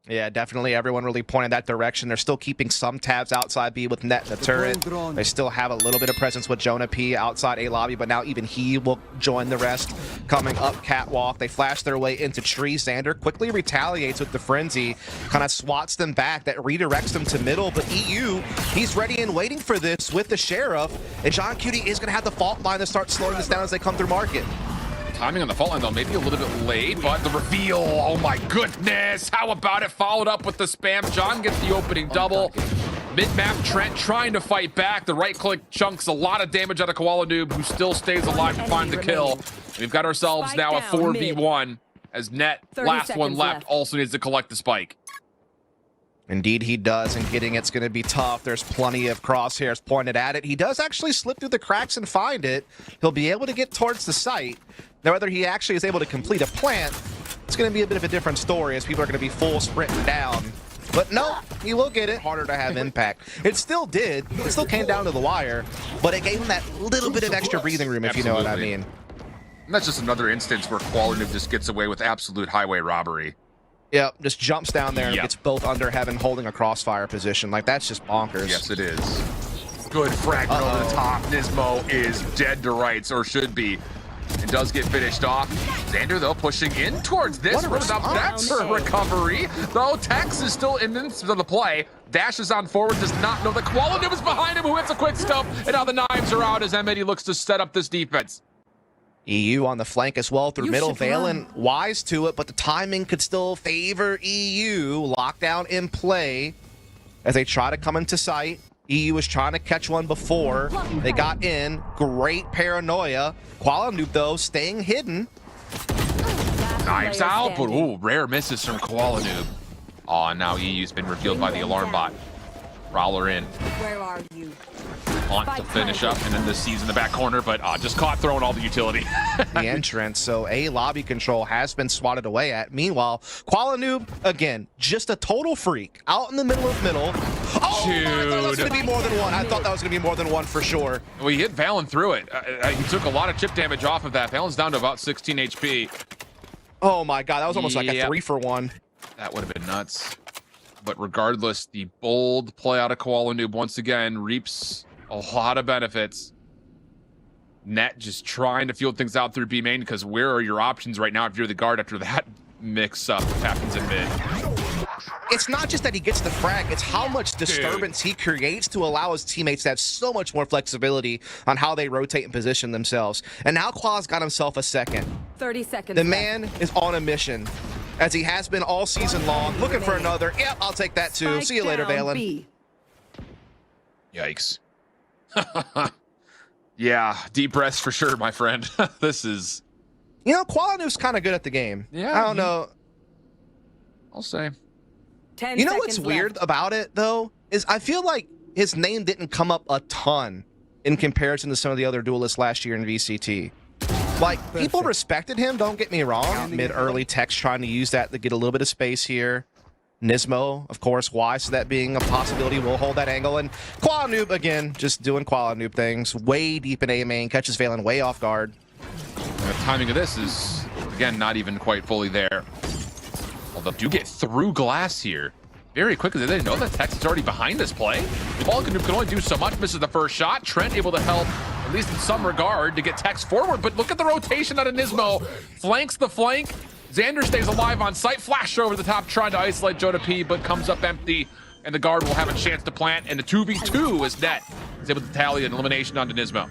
Yeah, definitely. Everyone really pointed that direction. They're still keeping some tabs outside B with Net and the turret. They still have a little bit of presence with JonahP outside A lobby, but now even he will join the rest. Coming up catwalk, they flash their way into tree. Zander quickly retaliates with the frenzy, kind of swats them back. That redirects them to middle, but eeiu, he's ready and waiting for this with the sheriff. And johnqt is going to have the fault line to start slowing this down as they come through market. Timing on the fault line, though, maybe a little bit late, but the reveal, oh my goodness. How about it? Followed up with the spam. John gets the opening double. Mid-map, Trent trying to fight back. The right-click chunks a lot of damage out of koalanoob, who still stays alive to find the kill. We've got ourselves now a 4v1, as Net, last one left, also needs to collect the spike. Indeed he does, and getting it's going to be tough. There's plenty of crosshairs pointed at it. He does actually slip through the cracks and find it. He'll be able to get towards the site. Now, whether he actually is able to complete a plant, it's going to be a bit of a different story, as people are going to be full sprinting down. But no, he will get it. Harder to have impact. It still did. It still came down to the wire, but it gave him that little bit of extra breathing room, if you know what I mean. And that's just another instance where koalanoob just gets away with absolute highway robbery. Yep, just jumps down there and gets both under heaven holding a crossfire position. Like, that's just bonkers. Yes, it is. Good fragment over the top. NiSMO is dead to rights, or should be. It does get finished off. Zander, though, pushing in towards this. That's her recovery. Though Tex is still in the play. Dashes on forward, does not know that koalanoob is behind him, who hits a quick stump. And now the knives are out as M80 looks to set up this defense. eeiu on the flank as well through middle. Valyn wise to it, but the timing could still favor eeiu. Lockdown in play as they try to come into sight. eeiu was trying to catch one before they got in. Great paranoia. koalanoob, though, staying hidden. Knives out, but ooh, rare misses from koalanoob. Oh, and now eeiu's been revealed by the alarm bot. Prowler in. Where are you? Want to finish up, and then the C's in the back corner, but just caught throwing all the utility. The entrance, so A lobby control has been swatted away at. Meanwhile, koalanoob, again, just a total freak. Out in the middle of middle. Oh, I thought that was going to be more than one. I thought that was going to be more than one for sure. Well, he hit Valyn through it. He took a lot of chip damage off of that. Valyn's down to about 16 HP. Oh my god, that was almost like a 3-for-1. That would have been nuts. But regardless, the bold play out of koalanoob once again reaps a lot of benefits. Net just trying to field things out through B main, because where are your options right now if you're the guard after that mix-up that happens in mid? It's not just that he gets the frag, it's how much disturbance he creates to allow his teammates to have so much more flexibility on how they rotate and position themselves. And now Qua's got himself a second. 30 seconds. The man is on a mission, as he has been all season long, looking for another. Yep, I'll take that too. See you later, Valyn. Yikes. Yeah, deep breaths for sure, my friend. This is... You know, koalanoob's kind of good at the game. Yeah. I don't know. I'll say. 10 you know what's weird about it, though, is I feel like his name didn't come up a ton in comparison to some of the other duelists last year in VCT. Like, people respected him, don't get me wrong. Mid-early Tex trying to use that to get a little bit of space here. NiSMO, of course, why? So that being a possibility, will hold that angle. And koalanoob, again, just doing koalanoob things. Way deep in A main, catches Valyn way off guard. The timing of this is, again, not even quite fully there. Although, do get through glass here very quickly. They didn't know that Tex is already behind this play. koalanoob can only do so much, misses the first shot. Trent able to help, at least in some regard, to get Tex forward. But look at the rotation out of NiSMO. Flanks the flank. Zander stays alive on site. Flash over the top, trying to isolate JonahP, but comes up empty. And the guard will have a chance to plant. And the 2v2 is Net is able to tally an elimination onto NiSMO.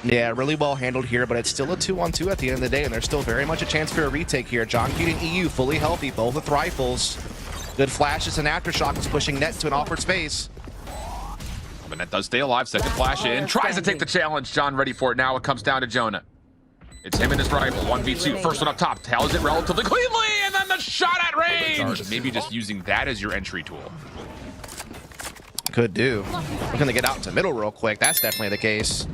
Yeah, really well handled here, but it's still a 2-on-2 at the end of the day, and there's still very much a chance for a retake here. johnqt and eeiu fully healthy, both with rifles. Good flashes and aftershock is pushing Net to an awkward space. But Net does stay alive. Second flash in. Tries to take the challenge. John ready for it now. It comes down to Jonah. It's him and his rifle. 1v2. First one up top. Tallies it relatively cleanly, and then the shot at range. Maybe just using that as your entry tool. Could do. Looking to get out into middle real quick. That's definitely the case.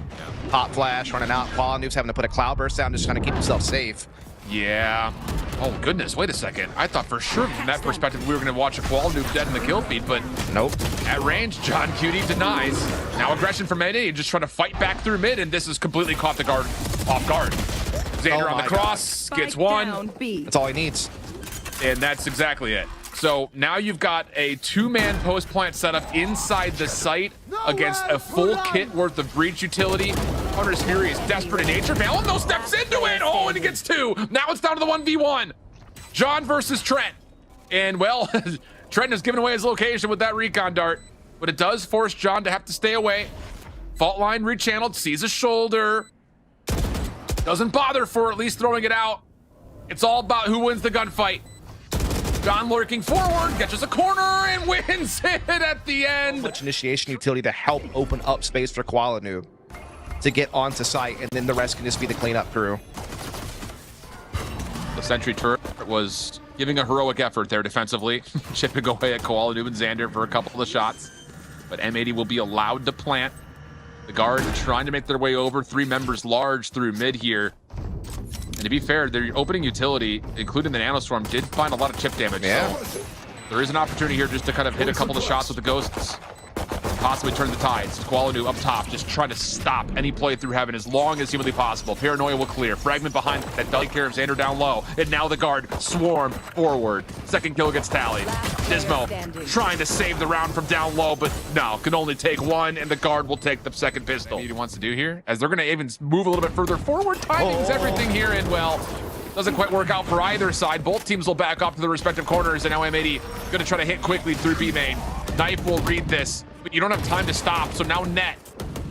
Pop flash running out. koalanoob's having to put a cloud burst down, just trying to keep himself safe. Yeah. Oh, goodness. Wait a second. I thought for sure from that perspective we were going to watch a koalanoob dead in the kill feed, but nope. At range, johnqt denies. Now aggression from NA, just trying to fight back through mid, and this has completely caught the guard off guard. Zander on the cross, gets one. That's all he needs. And that's exactly it. So now you've got a two-man post-plant setup inside the site against a full kit worth of breach utility. Hunter's Fury is desperate in nature. Valyn though steps into it. Oh, and he gets two. Now it's down to the 1v1. John versus Trent. And well, Trent has given away his location with that recon dart, but it does force John to have to stay away. Fault line rechanneled, sees his shoulder. Doesn't bother for at least throwing it out. It's all about who wins the gunfight. John lurking forward, catches a corner and wins it at the end. Much initiation utility to help open up space for koalanoob to get onto site, and then the rest can just be the cleanup crew. The sentry turret was giving a heroic effort there defensively, chipping away at koalanoob and Zander for a couple of the shots. But M80 will be allowed to plant. The guard trying to make their way over, 3 members large through mid here. And to be fair, their opening utility, including the nanostorm, did find a lot of chip damage. Yeah. So there is an opportunity here just to kind of hit a couple of shots with the ghosts. Possibly turn the tides. koalanoob up top, just trying to stop any play through heaven as long as humanly possible. Paranoia will clear. Fragment behind that does take care of Zander down low. And now the guard swarm forward. Second kill gets tallied. NiSMO trying to save the round from down low, but no, can only take one, and the guard will take the second pistol. What he wants to do here, as they're going to even move a little bit further forward. Timing's everything here, and well, doesn't quite work out for either side. Both teams will back up to their respective corners, and now M80 going to try to hit quickly through B main. Knife will read this, but you don't have time to stop, so now Net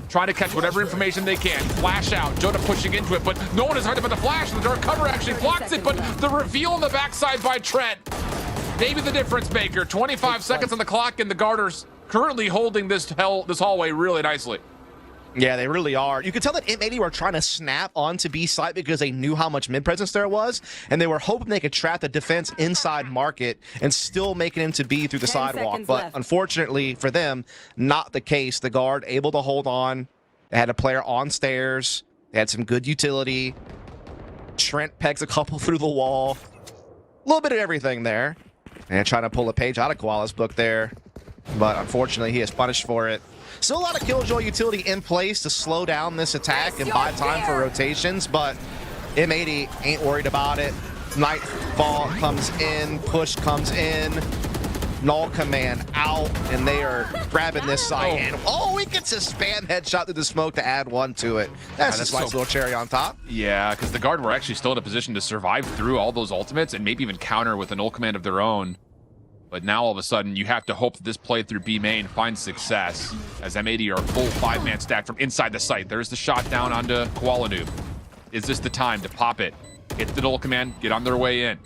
trying to catch whatever information they can. Flash out, Jonah pushing into it, but no one is hard about the flash. The dark cover actually blocks it, but the reveal on the backside by Trent, maybe the difference maker. 25 seconds on the clock, and the guarders currently holding this hallway really nicely. Yeah, they really are. You could tell that M80 were trying to snap onto B site because they knew how much mid presence there was, and they were hoping they could trap the defense inside market and still make it into B through the sidewalk. But left. unfortunately for them, not the case. The guard able to hold on. They had a player on stairs. They had some good utility. Trent pegs a couple through the wall. A little bit of everything there. And trying to pull a page out of Koala's book there. But unfortunately, he is punished for it. Still a lot of Killjoy utility in place to slow down this attack and buy time for rotations, but M80 ain't worried about it. Nightfall comes in, push comes in, null command out, and they are grabbing this site. And he gets a spam headshot through the smoke to add one to it. That's just a nice little cherry on top. Yeah, because the guard were actually still in a position to survive through all those ultimates and maybe even counter with a null command of their own. But now all of a sudden, you have to hope that this play through B main finds success, as M80 are a full 5-man stack from inside the site. There's the shot down onto koalanoob. Is this the time to pop it? Hit the null command, get on their way in.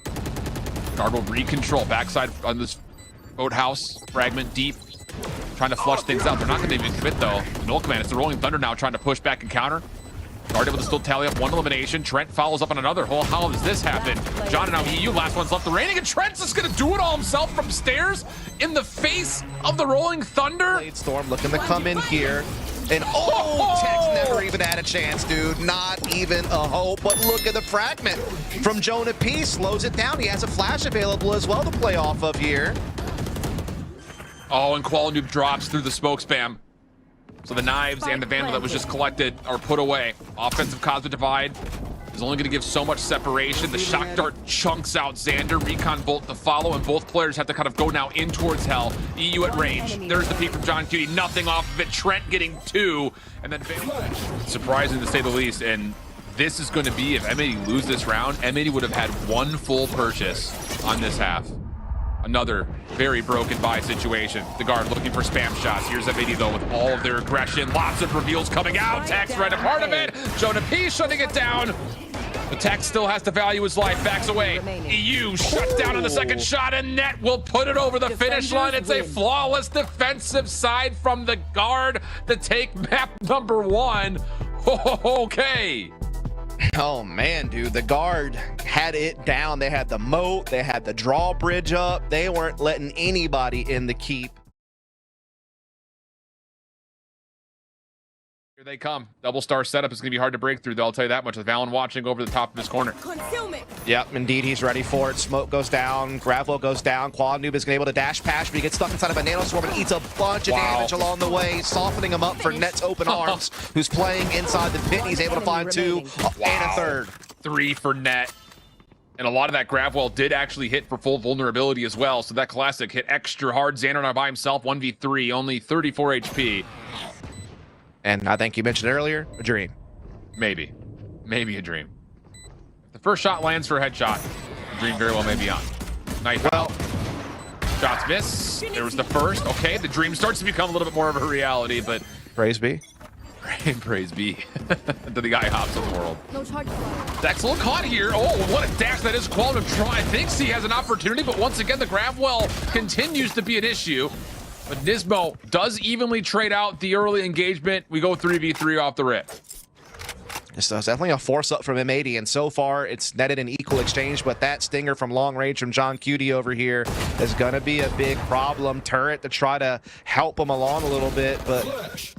Guard will recontrol backside on this boathouse, fragment deep, trying to flush things out. They're not going to even commit though. The null command, it's the Rolling Thunder now trying to push back and counter. Guard able to still tally up one elimination. Trent follows up on another. Oh, how does this happen? John and now eeiu, last one's left remaining, and Trent's just gonna do it all himself from stairs in the face of the Rolling Thunder. Blade Storm looking to come in here. And Tex never even had a chance, dude. Not even a hope. But look at the fragment from JonahP. Slows it down. He has a flash available as well to play off of here. Oh, and koalanoob drops through the smoke spam. So the knives and the vandal that was just collected are put away. Offensive Cosmic Divide is only going to give so much separation. The shock dart chunks out Zander, recon bolt to follow, and both players have to kind of go now in towards hell. eeiu at range. There's the peek from johnqt. Nothing off of it. Trent getting 2, and then surprising to say the least. And this is going to be, if M80 lose this round, M80 would have had 1 full purchase on this half. Another very broken buy situation. The guard looking for spam shots. Here's M80 though with all of their aggression. Lots of reveals coming out. Tex right a part of it. JonahP shutting it down. The Tex still has to value his life. Backs away. eeiu shuts down on the second shot, and Net will put it over the finish line. It's a flawless defensive side from the guard to take map number 1. Okay. Oh man, dude, the guard had it down. They had the moat, they had the drawbridge up. They weren't letting anybody in the keep. Here they come. Double star setup is going to be hard to break through, though. I'll tell you that much with Valyn watching over the top of his corner. Yep, indeed, he's ready for it. Smoke goes down, Gravel goes down. koalanoob is going to be able to dash past, but he gets stuck inside of a nanoswarm and eats a bunch of damage along the way, softening him up for Net's open arms, who's playing inside the pit. He's able to find 2 and a third. 3 for Net. And a lot of that grab well did actually hit for full vulnerability as well. So that classic hit extra hard. Zander now by himself, 1v3, only 34 HP. And I think you mentioned earlier, a dream. Maybe a dream. If the first shot lands for a headshot, the dream very well may be on. Knife out. Shots miss. There was the first. Okay, the dream starts to become a little bit more of a reality, but Praise be. praise be to the guy hops of the world. No charge fire. Dax a little caught here. Oh, what a dash that is. koalanoob thinks he has an opportunity, but once again, the grab well continues to be an issue. But NiSMO does evenly trade out the early engagement. We go 3v3 off the rip. It's definitely a force up from M80, and so far it's netted an equal exchange, but that stinger from long range from johnqt over here is going to be a big problem. Turret to try to help him along a little bit, but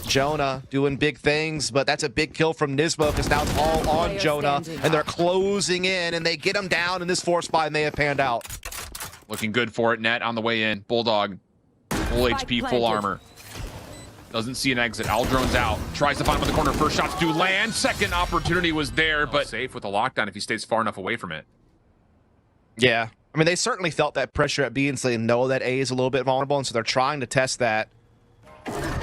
Jonah doing big things, but that's a big kill from NiSMO because now it's all on Jonah, and they're closing in, and they get him down, and this force buy may have panned out. Looking good for it. Net on the way in. Bulldog, full HP, full armor. Doesn't see an exit. Aldron's out. Tries to find him in the corner. First shots do land. Second opportunity was there, but safe with a lockdown if he stays far enough away from it. Yeah. I mean, they certainly felt that pressure at B, and so they know that A is a little bit vulnerable, and so they're trying to test that.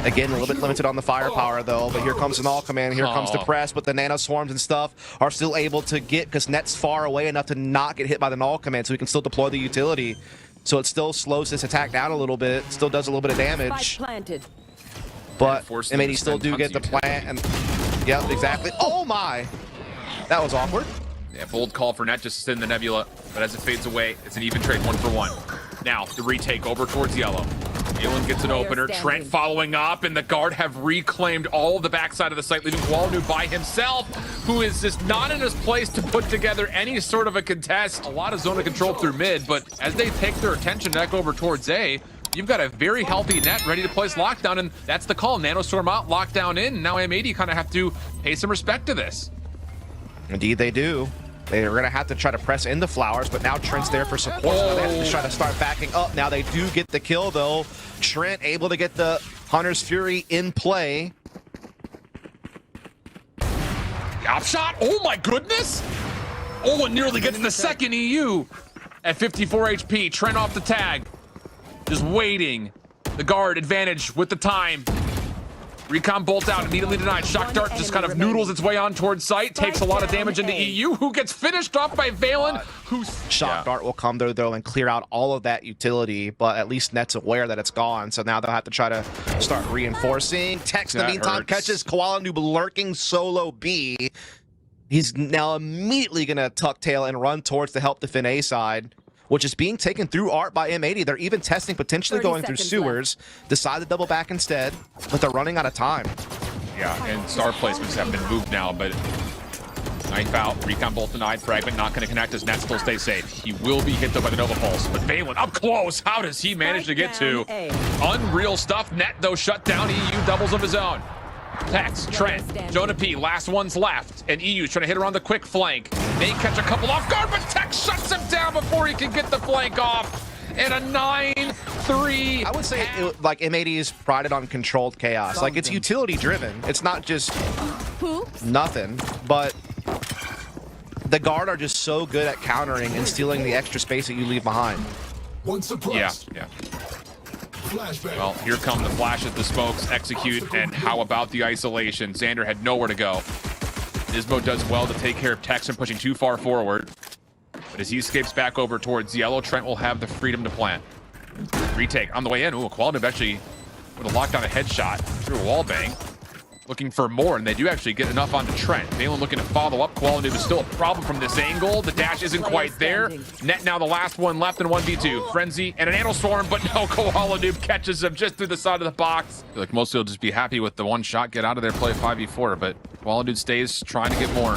Again, a little bit limited on the firepower, though, but here comes an all command. Here comes the press, but the nano swarms and stuff are still able to get, because Net's far away enough to not get hit by the null command, so he can still deploy the utility. So it still slows this attack down a little bit, still does a little bit of damage. Planted. But M80 still do get the plant, and yep, exactly. Oh my, that was awkward. Yeah, bold call for Net just to sit in the nebula, but as it fades away, it's an even trade 1-for-1. Now the retake over towards yellow. Valyn gets an opener. Trent following up, and the guard have reclaimed all the backside of the site, leaving koalanoob by himself, who is just not in his place to put together any sort of a contest. A lot of zone of control through mid, but as they take their attention back over towards A, you've got a very healthy Net ready to place lockdown, and that's the call. Nanostorm out, lockdown in, and now M80 kind of have to pay some respect to this. Indeed they do. They're going to have to try to press in the flowers, but now Trent's there for support. So they have to try to start backing up. Now they do get the kill, though. Trent able to get the Hunter's Fury in play. Op shot. Oh my goodness. Oh, and nearly gets the second eeiu at 54 HP. Trent off the tag. Just waiting. The guard advantage with the time. Recon bolt out, immediately denied. Shock dart just kind of noodles its way on towards site. Takes a lot of damage into eeiu, who gets finished off by Valyn, who's... Shock dart will come there, though, and clear out all of that utility, but at least Net's aware that it's gone, so now they'll have to try to start reinforcing. Tex, in the meantime, catches koalanoob lurking solo B. He's now immediately going to tuck tail and run towards the help defend A side, which is being taken through art by M80. They're even testing potentially going through sewers. Decide to double back instead, but they're running out of time. Yeah, and star placements have been moved now, but knife out, recon bolt denied, fragment not going to connect as Net still stays safe. He will be hit though by the Nova Pulse, but Valyn up close. How does he manage to get to? Unreal stuff. Net though shut down. eeiu doubles of his own. Tex, Trent, JonahP, last one's left, and eeiu's trying to hit around the quick flank. May catch a couple off guard, but Tex shuts him down before he can get the flank off. And a 9-3. I would say like M80 is prided on controlled chaos. Like, it's utility driven. It's not just nothing, but the guard are just so good at countering and stealing the extra space that you leave behind. Yeah. Well, here come the flashes, the smokes, execute, and how about the isolation? Zander had nowhere to go. NiSMO does well to take care of Tex and pushing too far forward. But as he escapes back over towards yellow, Trent will have the freedom to plant. Retake on the way in. Ooh, koalanoob actually with a lockdown, a headshot through a wall bang. Looking for more, and they do actually get enough onto Trent. Valyn looking to follow up. koalanoob is still a problem from this angle. The dash isn't quite there. Net now the last one left in 1v2. Frenzy and an anal storm, but no, koalanoob catches him just through the side of the box. I feel like most will just be happy with the one shot, get out of there, play 5v4, but koalanoob stays trying to get more.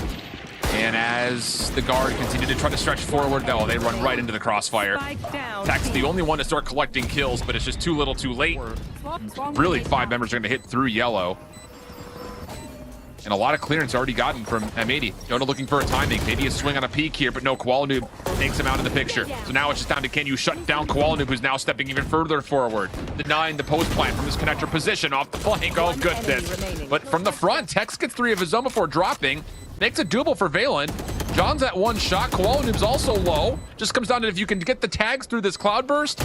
And as the guard continue to try to stretch forward, though, they run right into the crossfire. Tex, the only one to start collecting kills, but it's just too little too late. Really, 5 members are going to hit through yellow. And a lot of clearance already gotten from M80. Jonah looking for a timing. Maybe a swing on a peak here, but no, koalanoob takes him out of the picture. So now it's just down to can you shut down koalanoob, who's now stepping even further forward. Denying the post plant from his connector position off the flank. Oh, goodness. But from the front, Tex gets 3 of his own before dropping. Makes a double for Valyn. John's at one shot. koalanoob's also low. Just comes down to if you can get the tags through this cloud burst.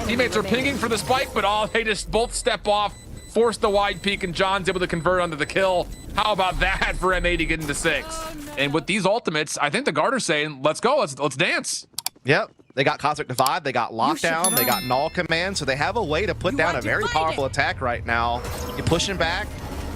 Teammates are pinging for the spike, but they just both step off, force the wide peek, and John's able to convert onto the kill. How about that for M80 getting to 6? And with these ultimates, I think the guard are saying, let's go, let's dance. Yep. They got Cosmic Divide, they got Lockdown, they got Null Command, so they have a way to put down a very powerful attack right now. You push him back,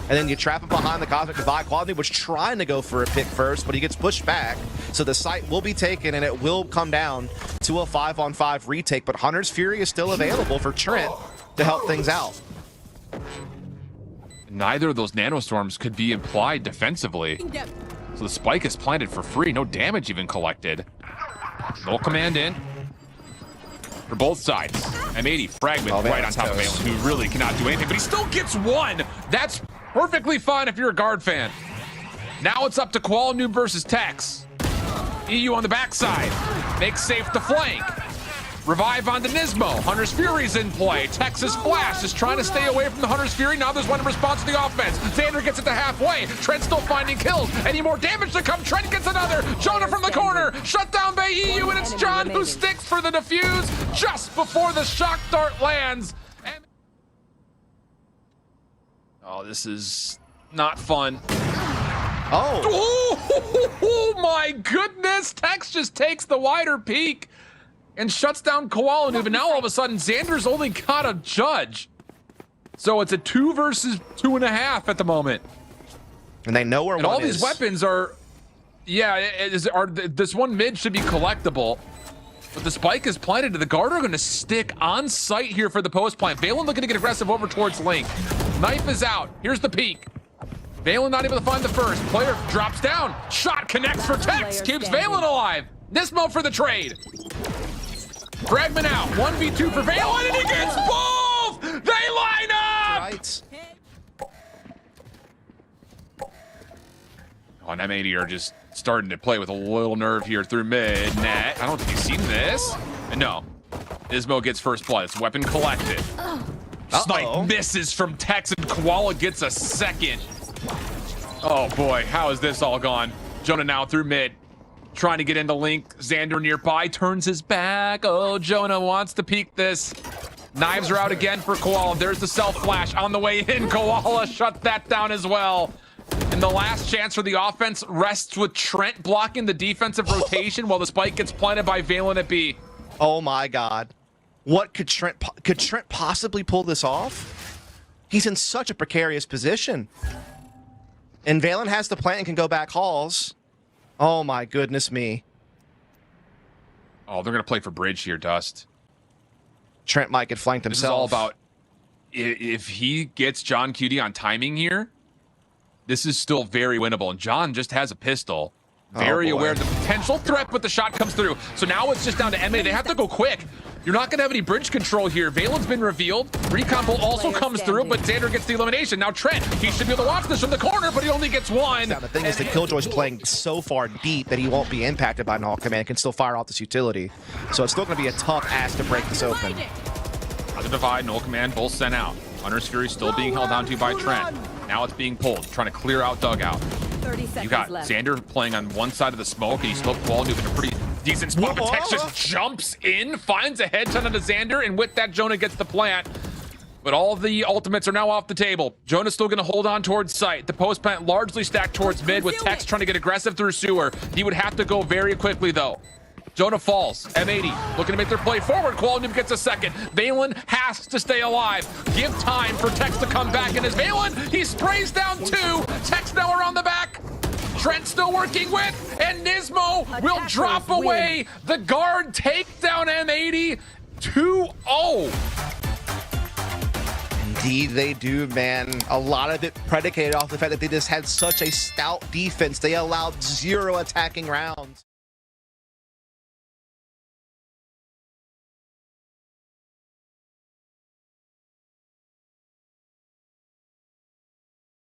and then you trap him behind the Cosmic Divide. koalanoob was trying to go for a pick first, but he gets pushed back. So the site will be taken, and it will come down to a 5-on-5 retake, but Hunter's Fury is still available for Trent to help things out. Neither of those nanostorms could be implied defensively. So the spike is planted for free, no damage even collected. Null Command in for both sides. M80 fragment right on top of Valyn, who really cannot do anything, but he still gets one. That's perfectly fine if you're a guard fan. Now it's up to koalanoob versus Tex. eeiu on the backside. Makes safe the flank. Revive onto NiSMO. Hunter's Fury's in play. Texas Flash is trying to stay away from the Hunter's Fury. Now there's one in response to the offense. Zander gets it to halfway. Trent still finding kills. Any more damage to come? Trent gets another. Jonah from the corner. Shut down by eeiu, and it's John who sticks for the defuse just before the shock dart lands. And oh, this is not fun. Oh my goodness. Tex just takes the wider peak and shuts down koalanoob, and now all of a sudden Xander's only got a judge. So it's a 2 versus 2.5 at the moment. And they know where one is. And all these weapons are, this one mid should be collectible. But the spike is planted, and the guard are gonna stick on site here for the post plant. Valyn looking to get aggressive over towards Link. Knife is out, here's the peek. Valyn not able to find the first. Player drops down. Shot connects for Tex, keeps Valyn alive. NiSMO for the trade. Fragment out, 1v2 for Valyn, and he gets both! They line up! Right. Oh, and M80 are just starting to play with a little nerve here through mid net. I don't think he's seen this. And no, NiSMO gets first blood. It's weapon collected. Snipe misses from Tex, and Koala gets a second. Oh boy, how has this all gone? Jonah now through mid. Trying to get into Link. Zander nearby, turns his back. Oh, Jonah wants to peek this. Knives are out again for Koala. There's the self flash on the way in. Koala shut that down as well. And the last chance for the offense rests with Trent blocking the defensive rotation while the spike gets planted by Valyn at B. Oh my God. What could Trent possibly pull this off? He's in such a precarious position. And Valyn has the plant and can go back halls. Oh my goodness me. Oh, they're gonna play for bridge here, Dust. Trent might get flanked himself. This is all about if he gets Jonqt on timing here, this is still very winnable. And John just has a pistol. Very aware of the potential threat, but the shot comes through. So now it's just down to M80. They have to go quick. You're not going to have any bridge control here. Valyn's been revealed. Recon pull also comes through, but Zander gets the elimination. Now Trent, he should be able to watch this from the corner, but he only gets one. Now, the thing is that Killjoy's playing so far deep that he won't be impacted by Null Command. Can still fire off this utility. So it's still going to be a tough ask to break this open. The divide, Null Command, both sent out. Hunter's Fury still being held onto by Trent. Now it's being pulled, trying to clear out dugout. You got Zander playing on one side of the smoke, and he smoked koalanoob in a pretty decent spot, but Tex just jumps in, finds a headshot onto Zander, and with that, Jonah gets the plant. But all the ultimates are now off the table. Jonah's still going to hold on towards site. The post plant largely stacked towards mid, with Tex trying to get aggressive through sewer. He would have to go very quickly, though. Jonah falls. M80 looking to make their play forward. koalanoob gets a second. Valyn has to stay alive. Give time for Tex to come back. And as Valyn, he sprays down 2. Tex now around the back. Trent still working with, and NiSMO will drop away. The guard take down M80 2-0. Indeed they do, man. A lot of it predicated off the fact that they just had such a stout defense. They allowed 0 attacking rounds.